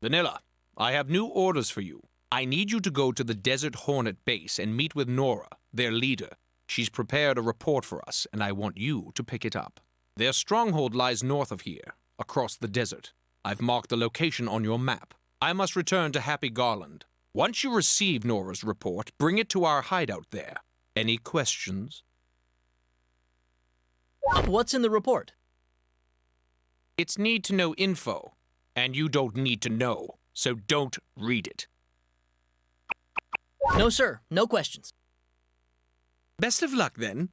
Vanilla, I have new orders for you. I need you to go to the Desert Hornet base and meet with Nora, their leader. She's prepared a report for us, and I want you to pick it up. Their stronghold lies north of here, across the desert. I've marked the location on your map. I must return to Happy Garland. Once you receive Nora's report, bring it to our hideout there. Any questions? What's in the report? It's need-to-know info, and you don't need to know, so don't read it. No, sir. No questions. Best of luck, then.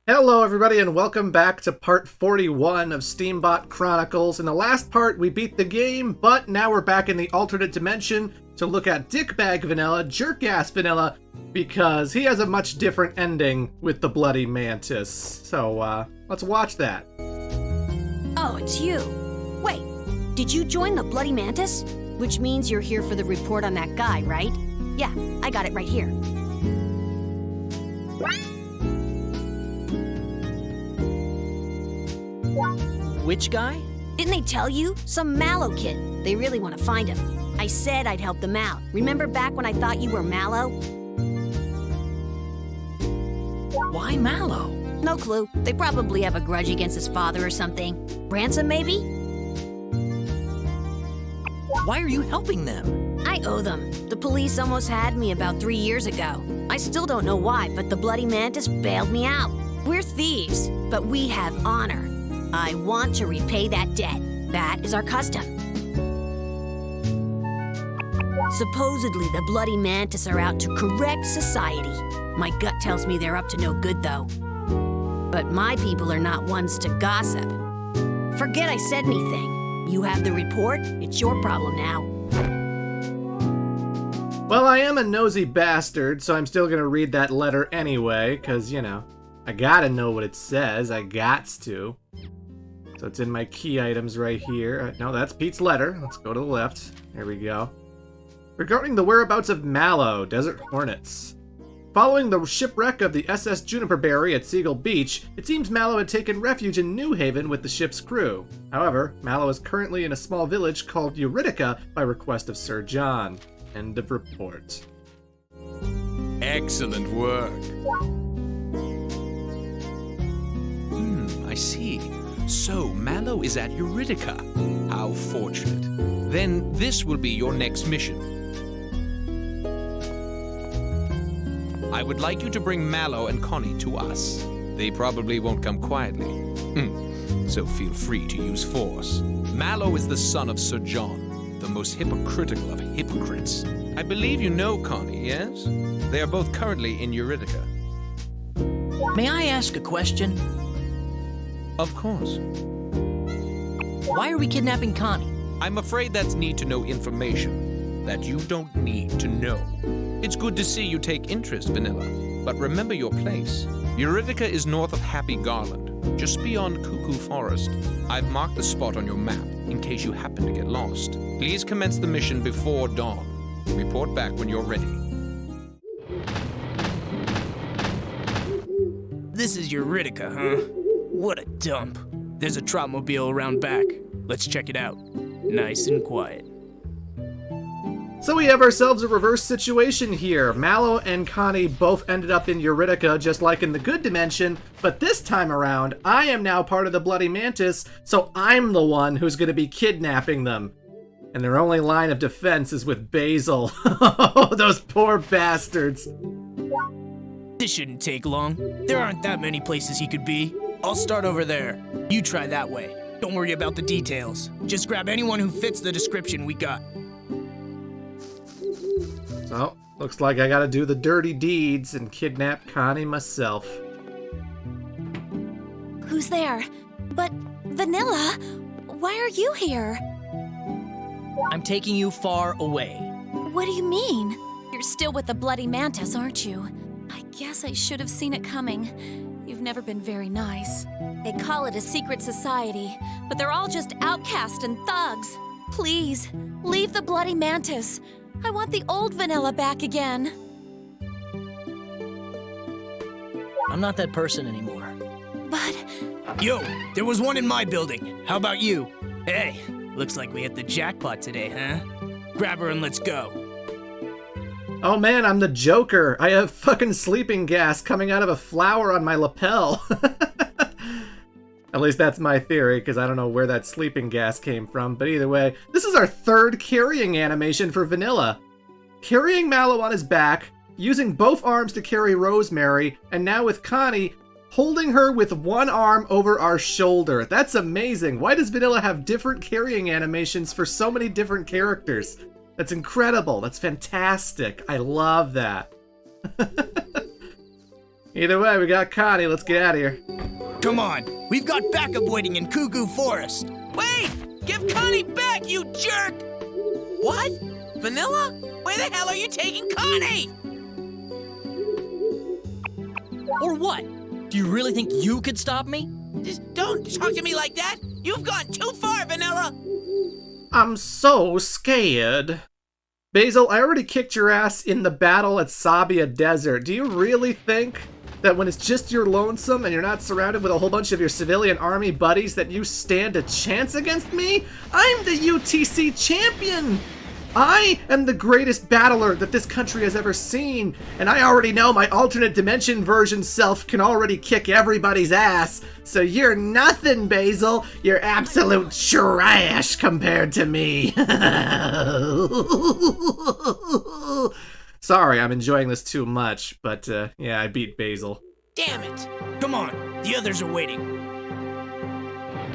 Hello, everybody, and welcome back to part 41 of Steambot Chronicles. In the last part, we beat the game, but now we're back in the alternate dimension to look at Dickbag Vanilla, Jerk-Ass Vanilla, because he has a much different ending with the Bloody Mantis. So, let's watch that. Oh, it's you. Wait, did you join the Bloody Mantis? Which means you're here for the report on that guy, right? Yeah, I got it right here. Which guy? Didn't they tell you? Some Mallow kid. They really want to find him. I said I'd help them out. Remember back when I thought you were Mallow? Why Mallow? No clue. They probably have a grudge against his father or something. Ransom, maybe? Why are you helping them? I owe them. The police almost had me about 3 years ago. I still don't know why, but the Bloody Mantis bailed me out. We're thieves, but we have honor. I want to repay that debt. That is our custom. Supposedly, the Bloody Mantis are out to correct society. My gut tells me they're up to no good, though. But my people are not ones to gossip. Forget I said anything. You have the report, it's your problem now. Well, I am a nosy bastard, so I'm still gonna read that letter anyway, because, you know, I gotta know what it says. I gots to. So it's in my key items right here. No, that's Pete's letter. Let's go to the left. There we go. Regarding the whereabouts of Mallow, Desert Hornets. Following the shipwreck of the SS Juniper Berry at Seagull Beach, it seems Mallow had taken refuge in New Haven with the ship's crew. However, Mallow is currently in a small village called Eurydica by request of Sir John. End of report. Excellent work. I see. So, Mallow is at Eurydica. How fortunate. Then this will be your next mission. I would like you to bring Mallow and Connie to us. They probably won't come quietly. So feel free to use force. Mallow is the son of Sir John, the most hypocritical of hypocrites. I believe you know Connie, yes? They are both currently in Eurydica. May I ask a question? Of course. Why are we kidnapping Connie? I'm afraid that's need-to-know information that you don't need to know. It's good to see you take interest, Vanilla, but remember your place. Eurydica is north of Happy Garland, just beyond Cuckoo Forest. I've marked the spot on your map in case you happen to get lost. Please commence the mission before dawn. Report back when you're ready. This is Eurydica, huh? What a dump. There's a Trotmobile around back. Let's check it out. Nice and quiet. So we have ourselves a reverse situation here. Mallow and Connie both ended up in Eurydica, just like in the good dimension, but this time around, I am now part of the Bloody Mantis, so I'm the one who's going to be kidnapping them. And their only line of defense is with Basil. Oh, those poor bastards. This shouldn't take long. There aren't that many places he could be. I'll start over there. You try that way. Don't worry about the details. Just grab anyone who fits the description we got. So, looks like I gotta do the dirty deeds and kidnap Connie myself. Who's there? But, Vanilla, why are you here? I'm taking you far away. What do you mean? You're still with the Bloody Mantis, aren't you? I guess I should have seen it coming. You've never been very nice. They call it a secret society, but they're all just outcasts and thugs. Please, leave the Bloody Mantis. I want the old Vanilla back again. I'm not that person anymore. But... Yo, there was one in my building. How about you? Hey, Looks like we hit the jackpot today, huh? Grab her and let's go. Oh man, I'm the Joker. I have fucking sleeping gas coming out of a flower on my lapel. At least that's my theory, because I don't know where that sleeping gas came from. But either way, this is our third carrying animation for Vanilla. Carrying Mallow on his back, using both arms to carry Rosemary, and now with Connie, holding her with one arm over our shoulder. That's amazing. Why does Vanilla have different carrying animations for so many different characters? That's incredible. That's fantastic. I love that. Either way, we got Connie. Let's get out of here. Come on, we've got backup waiting in Cuckoo Forest. Wait! Give Connie back, you jerk! What? Vanilla? Where the hell are you taking Connie? Or what? Do you really think you could stop me? Just don't talk to me like that! You've gone too far, Vanilla! I'm so scared. Basil, I already kicked your ass in the battle at Sabia Desert. Do you really think that when it's just you're lonesome and you're not surrounded with a whole bunch of your civilian army buddies that you stand a chance against me? I'm the UTC champion! I am the greatest battler that this country has ever seen, and I already know my alternate dimension version self can already kick everybody's ass, so you're nothing, Basil. You're absolute trash compared to me. Sorry, I'm enjoying this too much, but yeah, I beat Basil. Damn it! Come on, the others are waiting.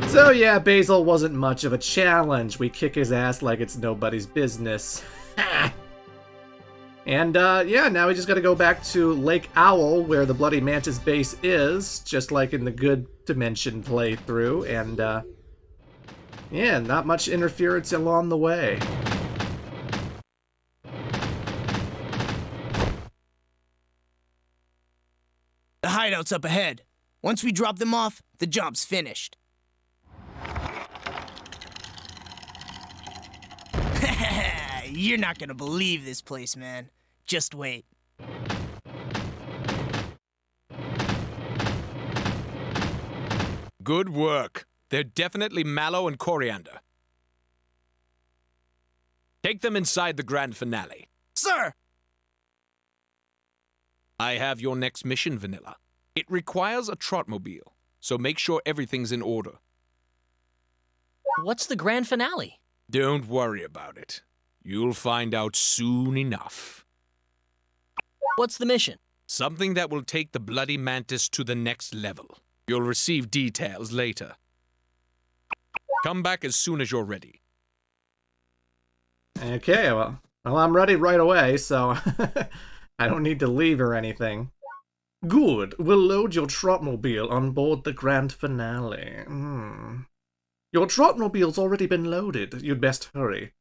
So yeah, Basil wasn't much of a challenge. We kick his ass like it's nobody's business. And yeah, now we just gotta go back to Lake Owl, where the Bloody Mantis base is, just like in the Good Dimension playthrough, and yeah, not much interference along the way. The hideout's up ahead. Once we drop them off, the job's finished. You're not gonna believe this place, man. Just wait. Good work. They're definitely mallow and coriander. Take them inside the grand finale. Sir! I have your next mission, Vanilla. It requires a trotmobile, so make sure everything's in order. What's the grand finale? Don't worry about it. You'll find out soon enough. What's the mission? Something that will take the Bloody Mantis to the next level. You'll receive details later. Come back as soon as you're ready. Okay, well I'm ready right away, so I don't need to leave or anything. Good. We'll load your trotmobile on board the grand finale. Your trotmobile's already been loaded. You'd best hurry.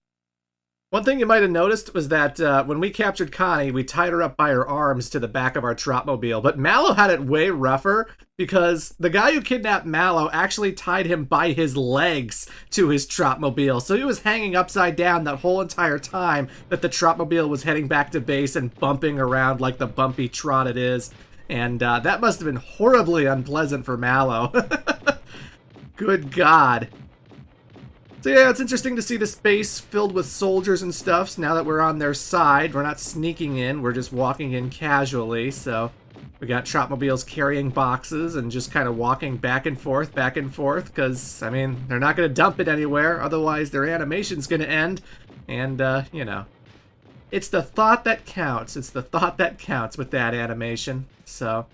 One thing you might have noticed was that when we captured Connie, we tied her up by her arms to the back of our trotmobile, but Mallow had it way rougher because the guy who kidnapped Mallow actually tied him by his legs to his trotmobile, so he was hanging upside down that whole entire time that the trotmobile was heading back to base and bumping around like the bumpy trot it is, and that must have been horribly unpleasant for Mallow. Good God. So yeah, it's interesting to see the space filled with soldiers and stuff. So now that we're on their side, we're not sneaking in, we're just walking in casually. So we got trotmobiles carrying boxes and just kind of walking back and forth, because, I mean, they're not going to dump it anywhere, otherwise their animation's going to end. And, you know, it's the thought that counts. It's the thought that counts with that animation. So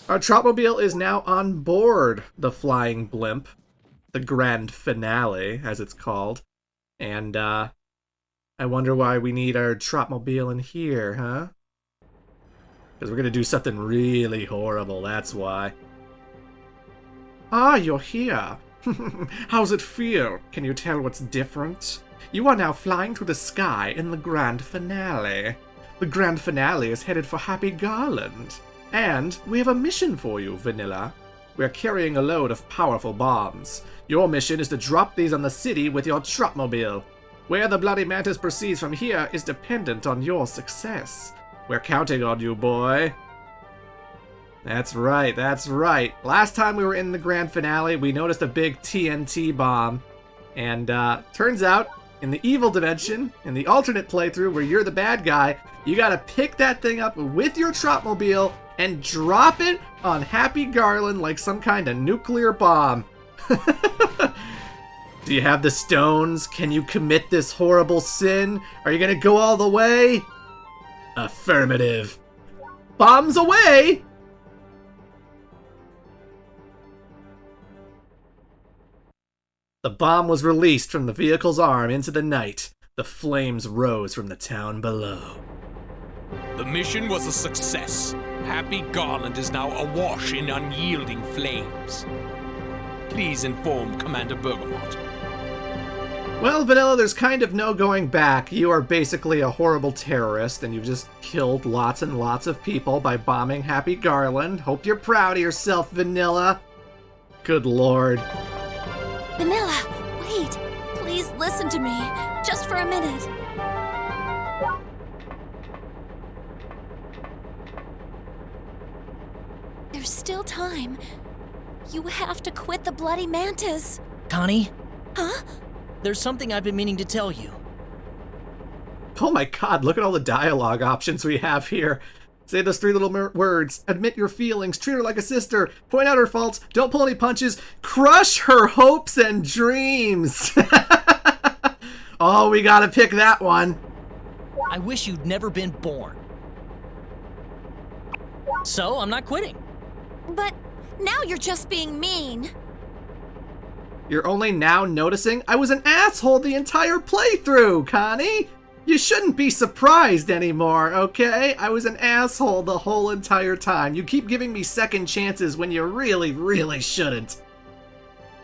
our trotmobile is now on board the flying blimp. The grand finale, as it's called. And, I wonder why we need our trotmobile in here, huh? Because we're gonna do something really horrible, that's why. Ah, you're here. How's it feel? Can you tell what's different? You are now flying through the sky in the grand finale. The grand finale is headed for Happy Garland. And we have a mission for you, Vanilla. We're carrying a load of powerful bombs. Your mission is to drop these on the city with your trotmobile. Where the Bloody Mantis proceeds from here is dependent on your success. We're counting on you, boy. That's right, that's right. Last time we were in the grand finale, we noticed a big TNT bomb. And turns out, in the evil dimension, in the alternate playthrough where you're the bad guy, you gotta pick that thing up with your Tropmobile and drop it on Happy Garland like some kind of nuclear bomb. Do you have the stones? Can you commit this horrible sin? Are you gonna go all the way? Affirmative. Bombs away! The bomb was released from the vehicle's arm into the night. The flames rose from the town below. The mission was a success. Happy Garland is now awash in unyielding flames. Please inform Commander Bergamot. Well, Vanilla, there's kind of no going back. You are basically a horrible terrorist, and you've just killed lots and lots of people by bombing Happy Garland. Hope you're proud of yourself, Vanilla. Good lord. Vanilla, wait. Please listen to me. Just for a minute. There's still time. You have to quit the Bloody Mantis. Connie, Huh? there's something I've been meaning to tell you. Oh my god, look at all the dialogue options we have here. Say those three little words. Admit your feelings. Treat her like a sister. Point out her faults. Don't pull any punches. Crush her hopes and dreams. Oh, we gotta pick that one. I wish you'd never been born. So, I'm not quitting. But now you're just being mean. You're only now noticing I was an asshole the entire playthrough, Connie. You shouldn't be surprised anymore, okay? I was an asshole the whole entire time. You keep giving me second chances when you really, really shouldn't.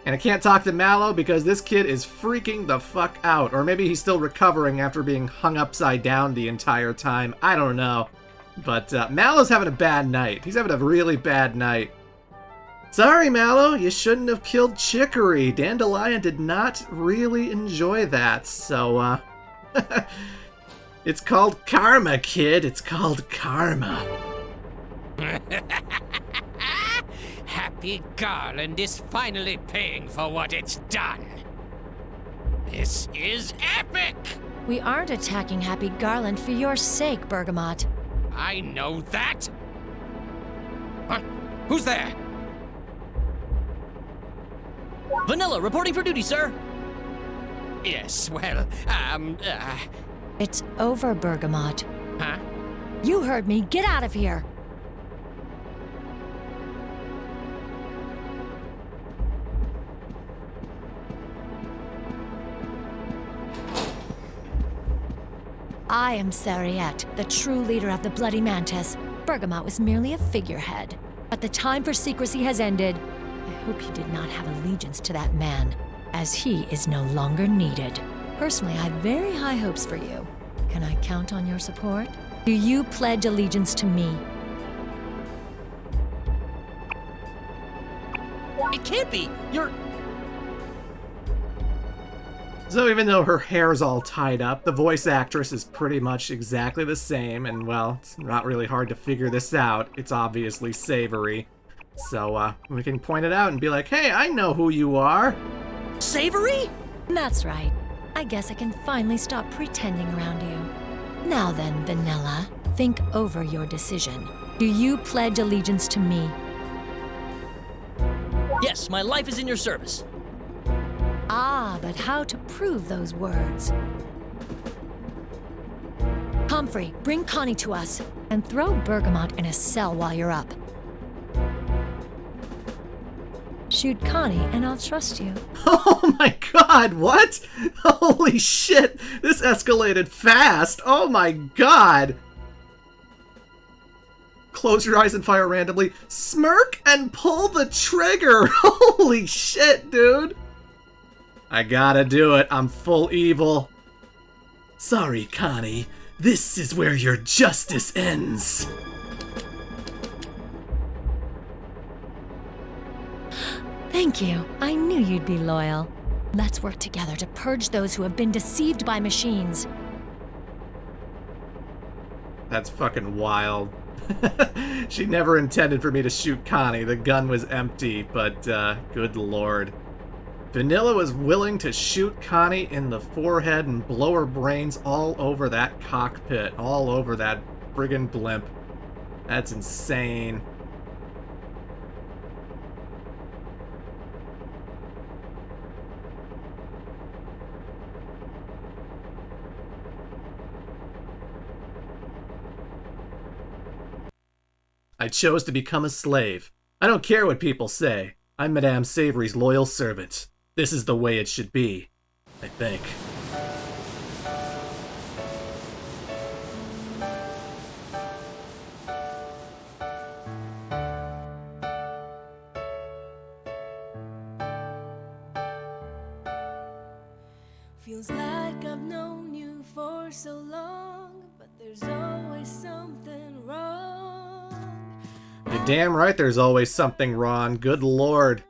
And I can't talk to Mallow because this kid is freaking the fuck out. Or maybe he's still recovering after being hung upside down the entire time. I don't know. But Mallow's having a bad night. He's having a really bad night. Sorry, Mallow, you shouldn't have killed Chicory. Dandelion did not really enjoy that, so, it's called karma, kid. It's called karma. Happy Garland is finally paying for what it's done. This is epic! We aren't attacking Happy Garland for your sake, Bergamot. I know that. Who's there? Vanilla, reporting for duty, sir. Yes, well, It's over, Bergamot. huh? You heard me. Get out of here. I am Sariette, the true leader of the Bloody Mantis. Bergamot was merely a figurehead. But the time for secrecy has ended. I hope you did not have allegiance to that man, as he is no longer needed. Personally, I have very high hopes for you. Can I count on your support? Do you pledge allegiance to me? It can't be. You're... So even though her hair's all tied up, the voice actress is pretty much exactly the same, and well, it's not really hard to figure this out. It's obviously Savory. So, we can point it out and be like, hey, I know who you are. Savory? That's right. I guess I can finally stop pretending around you. Now then, Vanilla, think over your decision. Do you pledge allegiance to me? Yes, my life is in your service. Ah, but how to prove those words? Humphrey, bring Connie to us, and throw Bergamot in a cell while you're up. Shoot Connie, and I'll trust you. Oh my god, what? Holy shit, this escalated fast. Oh my god. Close your eyes and fire randomly. Smirk and pull the trigger. Holy shit, dude. I gotta do it. I'm full evil. Sorry, Connie. This is where your justice ends. Thank you. I knew you'd be loyal. Let's work together to purge those who have been deceived by machines. That's fucking wild. She never intended for me to shoot Connie. The gun was empty, but good lord. Vanilla was willing to shoot Connie in the forehead and blow her brains all over that cockpit, all over that friggin' blimp. That's insane. I chose to become a slave. I don't care what people say. I'm Madame Savory's loyal servant. This is the way it should be, I think. Feels like I've known you for so long, but there's always something wrong. You're damn right there's always something wrong. Good lord.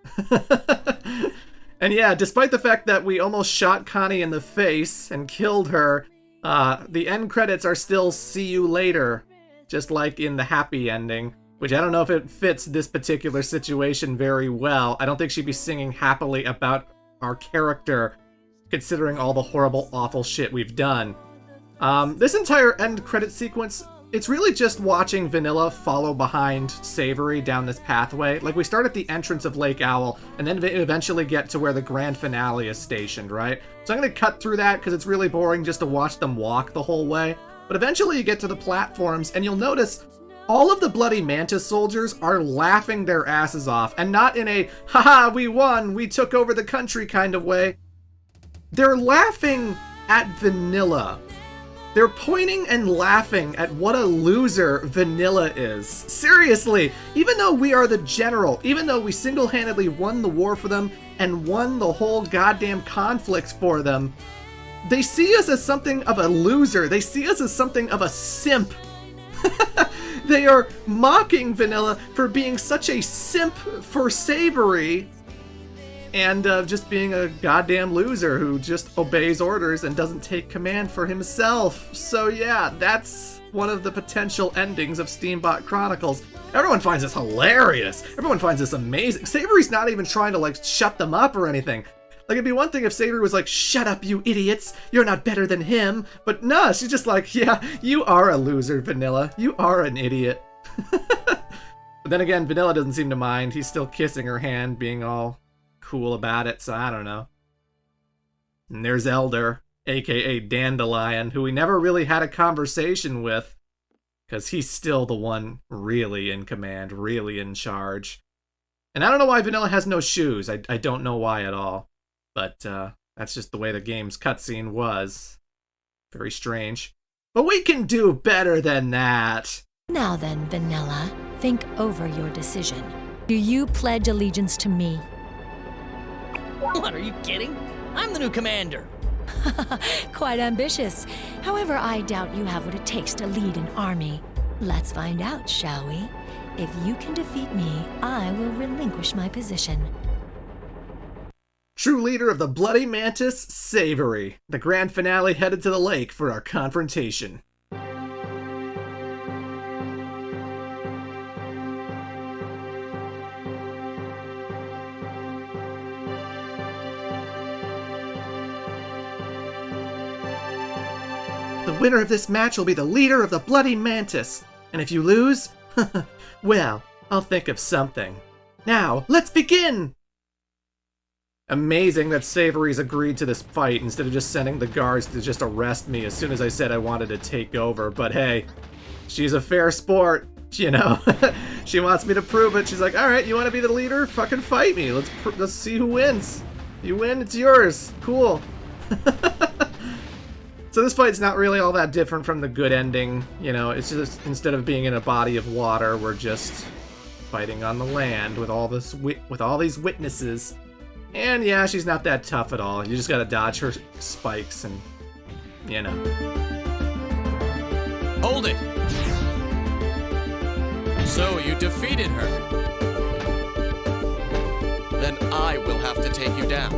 And yeah, despite the fact that we almost shot Connie in the face and killed her, the end credits are still "see you later," just like in the happy ending, which I don't know if it fits this particular situation very well. I don't think she'd be singing happily about our character, considering all the horrible, awful shit we've done. This entire end credit sequence, it's really just watching Vanilla follow behind Savory down this pathway. Like, we start at the entrance of Lake Owl, and then eventually get to where the grand finale is stationed, right? So I'm going to cut through that because it's really boring just to watch them walk the whole way. But eventually you get to the platforms, and you'll notice all of the Bloody Mantis soldiers are laughing their asses off, and not in a, haha, we won, we took over the country kind of way. They're laughing at Vanilla. They're pointing and laughing at what a loser Vanilla is. Seriously, even though we are the general, even though we single-handedly won the war for them and won the whole goddamn conflict for them, they see us as something of a loser. They see us as something of a simp. They are mocking Vanilla for being such a simp for Savory, and just being a goddamn loser who just obeys orders and doesn't take command for himself. So yeah, that's one of the potential endings of Steambot Chronicles. Everyone finds this hilarious. Everyone finds this amazing. Savory's not even trying to, like, shut them up or anything. Like, it'd be one thing if Savory was like, shut up, you idiots. You're not better than him. But no, she's just like, yeah, you are a loser, Vanilla. You are an idiot. But then again, Vanilla doesn't seem to mind. He's still kissing her hand, being all cool about it, so I don't know. And there's Elder, aka Dandelion, who we never really had a conversation with, because he's still the one really in command, really in charge. And I don't know why Vanilla has no shoes. I don't know why at all. But that's just the way the game's cutscene was. Very strange. But we can do better than that. Now then, Vanilla, think over your decision. Do you pledge allegiance to me? What, are you kidding? I'm the new commander. Quite ambitious. However, I doubt you have what it takes to lead an army. Let's find out, shall we? If you can defeat me, I will relinquish my position. True leader of the Bloody Mantis, Savory. The grand finale headed to the lake for our confrontation. The winner of this match will be the leader of the Bloody Mantis. And if you lose, well, I'll think of something. Now, let's begin! Amazing that Savory's agreed to this fight instead of just sending the guards to just arrest me as soon as I said I wanted to take over. But hey, she's a fair sport, you know? She wants me to prove it. She's like, alright, you want to be the leader? Fucking fight me. Let's see who wins. You win, it's yours. Cool. So this fight's not really all that different from the good ending. You know, it's just, instead of being in a body of water, we're just fighting on the land with all these witnesses. And yeah, she's not that tough at all. You just gotta dodge her spikes and, you know. Hold it! So you defeated her. Then I will have to take you down.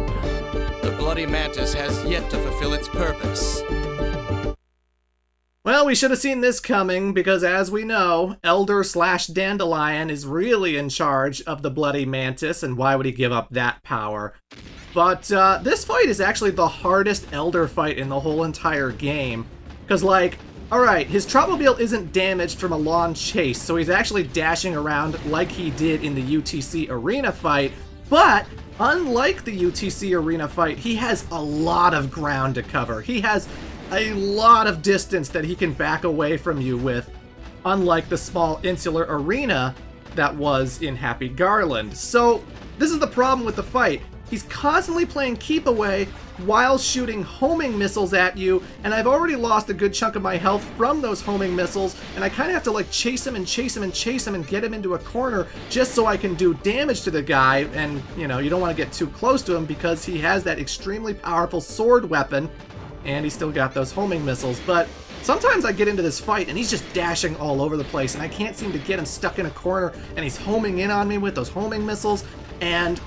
The Bloody Mantis has yet to fulfill its purpose. Well, we should have seen this coming, because as we know, Elder/Dandelion is really in charge of the Bloody Mantis, and why would he give up that power? But this fight is actually the hardest Elder fight in the whole entire game. Because, like, alright, his Troublemobile isn't damaged from a long chase, so he's actually dashing around like he did in the UTC Arena fight, but unlike the UTC Arena fight, he has a lot of ground to cover. He has a lot of distance that he can back away from you with, unlike the small insular arena that was in Happy Garland. So this is the problem with the fight. He's constantly playing keep away while shooting homing missiles at you, and I've already lost a good chunk of my health from those homing missiles, and I kind of have to like chase him and chase him and chase him and get him into a corner just so I can do damage to the guy. And you know, you don't want to get too close to him because he has that extremely powerful sword weapon, and he's still got those homing missiles. But sometimes I get into this fight and he's just dashing all over the place, and I can't seem to get him stuck in a corner, and he's homing in on me with those homing missiles, and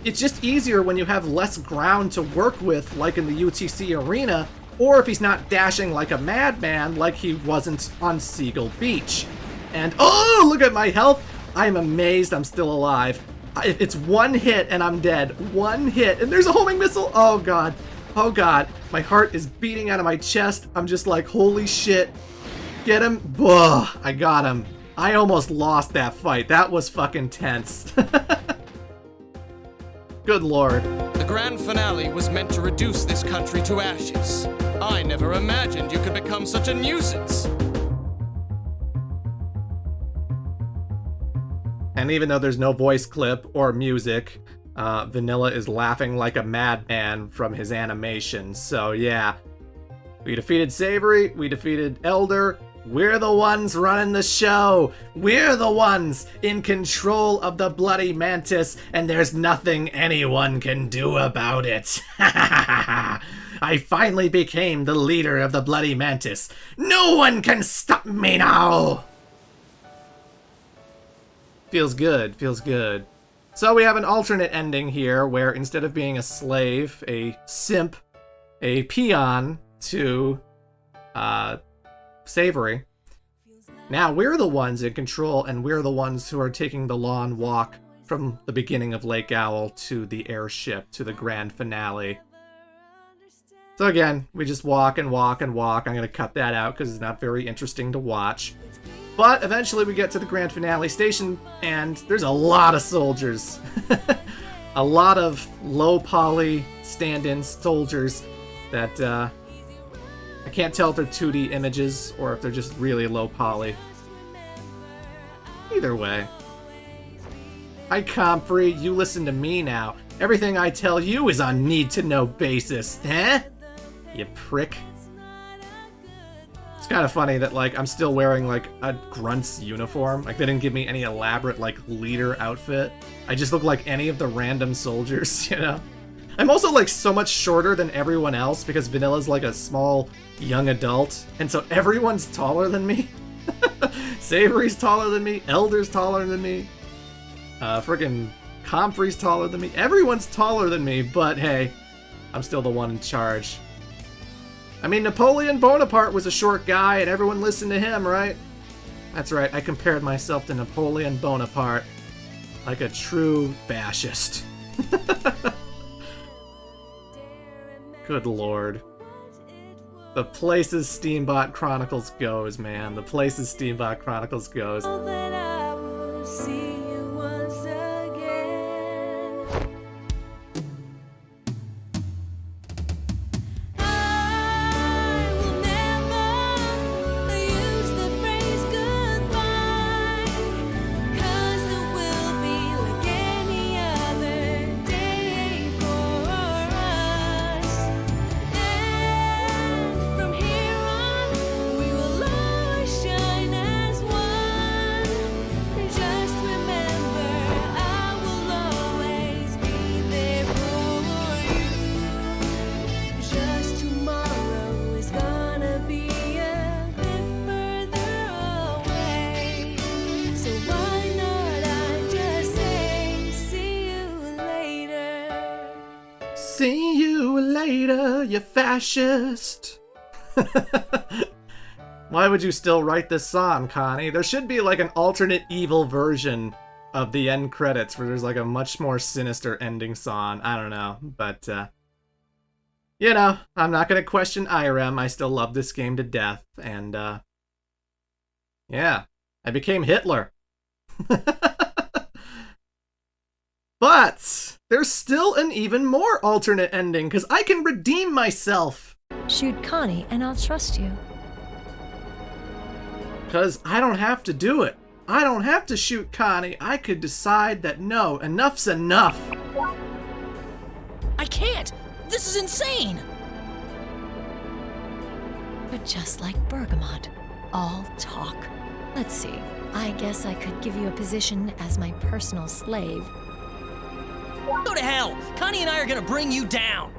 it's just easier when you have less ground to work with, like in the UTC Arena, or if he's not dashing like a madman like he wasn't on Seagull Beach. And oh, look at my health! I am amazed I'm still alive. It's one hit and I'm dead. One hit, and there's a homing missile! Oh god. Oh god. My heart is beating out of my chest. I'm just like, holy shit. Get him. Ugh, I got him. I almost lost that fight. That was fucking tense. Good lord. The grand finale was meant to reduce this country to ashes. I never imagined you could become such a nuisance. And even though there's no voice clip or music, Vanilla is laughing like a madman from his animation. So yeah, we defeated Savory, we defeated Elder. We're the ones running the show. We're the ones in control of the Bloody Mantis, and there's nothing anyone can do about it. I finally became the leader of the Bloody Mantis. No one can stop me now! Feels good, feels good. So we have an alternate ending here, where instead of being a slave, a simp, a peon to, Savory, now we're the ones in control, and we're the ones who are taking the long walk from the beginning of Lake Owl to the airship, to the grand finale. So again, we just walk and walk and walk. I'm going to cut that out because it's not very interesting to watch. But eventually we get to the grand finale station, and there's a lot of soldiers. A lot of low poly stand-in soldiers that, I can't tell if they're 2D images or if they're just really low poly. Either way. Hi Comfrey, you listen to me now. Everything I tell you is on need-to-know basis, huh? You prick. It's kind of funny that, like, I'm still wearing, like, a grunt's uniform. Like, they didn't give me any elaborate, like, leader outfit. I just look like any of the random soldiers, you know? I'm also, like, so much shorter than everyone else because Vanilla's, like, a small, young adult. And so everyone's taller than me. Savory's taller than me. Elder's taller than me. Frickin' Comfrey's taller than me. Everyone's taller than me, but hey, I'm still the one in charge. I mean, Napoleon Bonaparte was a short guy and everyone listened to him, right? That's right, I compared myself to Napoleon Bonaparte. Like a true fascist. Good lord. The places Steambot Chronicles goes, man. The places Steambot Chronicles goes. That I will see you once again. I will never use the phrase goodbye, 'cause it will be like any other day for us. And from here on, we will always shine as one. Just remember, I will always be there for you. Just tomorrow is gonna be a bit further away. So why not I just say, see you later? See you later, you fascist. Why would you still write this song, Connie? There should be like an alternate evil version of the end credits where there's like a much more sinister ending song. I don't know, but you know, I'm not gonna question IREM. I still love this game to death, and yeah, I became Hitler. But there's still an even more alternate ending, because I can redeem myself. Shoot Connie and I'll trust you. Because I don't have to do it. I don't have to shoot Connie. I could decide that no, enough's enough. I can't! This is insane! But just like Bergamot, all talk. Let's see, I guess I could give you a position as my personal slave. Go to hell! Connie and I are gonna bring you down!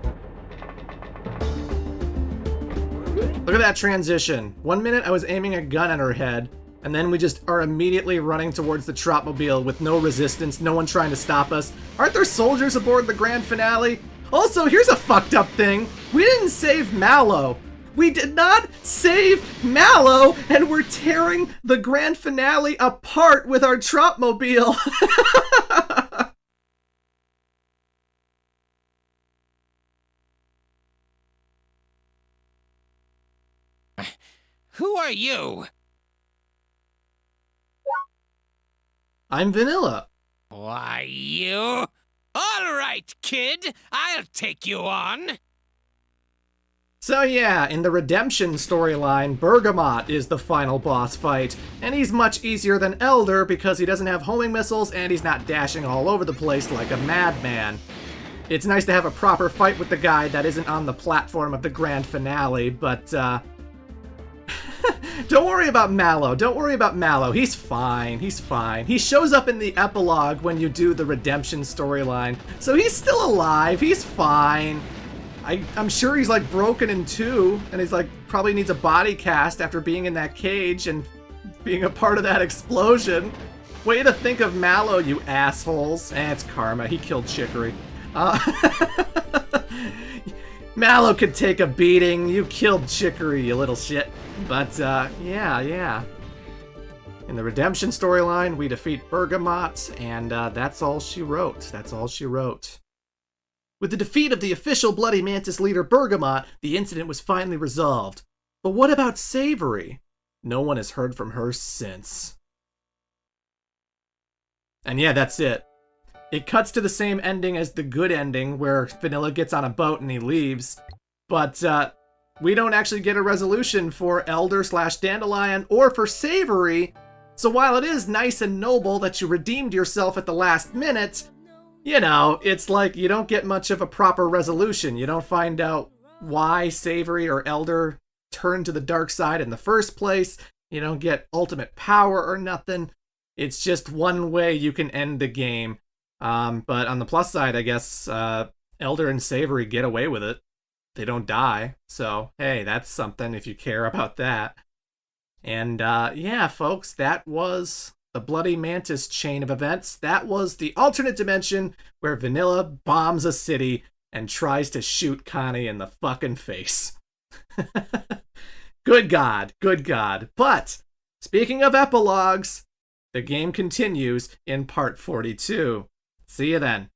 Look at that transition. 1 minute I was aiming a gun at her head, and then we just are immediately running towards the Tropmobile with no resistance, no one trying to stop us. Aren't there soldiers aboard the grand finale? Also, here's a fucked up thing. We didn't save Mallow. We did not save Mallow, and we're tearing the grand finale apart with our Tropmobile. Who are you? I'm Vanilla. Why, you? All right, kid. I'll take you on. So yeah, in the redemption storyline, Bergamot is the final boss fight, and he's much easier than Elder because he doesn't have homing missiles and he's not dashing all over the place like a madman. It's nice to have a proper fight with the guy that isn't on the platform of the grand finale, but don't worry about Mallow. Don't worry about Mallow. He's fine. He's fine. He shows up in the epilogue when you do the redemption storyline, so he's still alive. He's fine. I'm sure he's like broken in two, and he's like probably needs a body cast after being in that cage and being a part of that explosion. Way to think of Mallow, you assholes. It's karma. He killed Chicory. Mallow could take a beating. You killed Chicory, you little shit. But, yeah. In the redemption storyline, we defeat Bergamot, and that's all she wrote. That's all she wrote. With the defeat of the official Bloody Mantis leader Bergamot, the incident was finally resolved. But what about Savory? No one has heard from her since. And yeah, that's it. It cuts to the same ending as the good ending, where Vanilla gets on a boat and he leaves. But, we don't actually get a resolution for Elder/Dandelion or for Savory. So while it is nice and noble that you redeemed yourself at the last minute, you know, it's like you don't get much of a proper resolution. You don't find out why Savory or Elder turned to the dark side in the first place. You don't get ultimate power or nothing. It's just one way you can end the game. But on the plus side, I guess, Elder and Savory get away with it. They don't die. So, hey, that's something if you care about that. And, yeah, folks, that was the Bloody Mantis chain of events. That was the alternate dimension where Vanilla bombs a city and tries to shoot Connie in the fucking face. Good God, good God. But, speaking of epilogues, the game continues in part 42. See you then.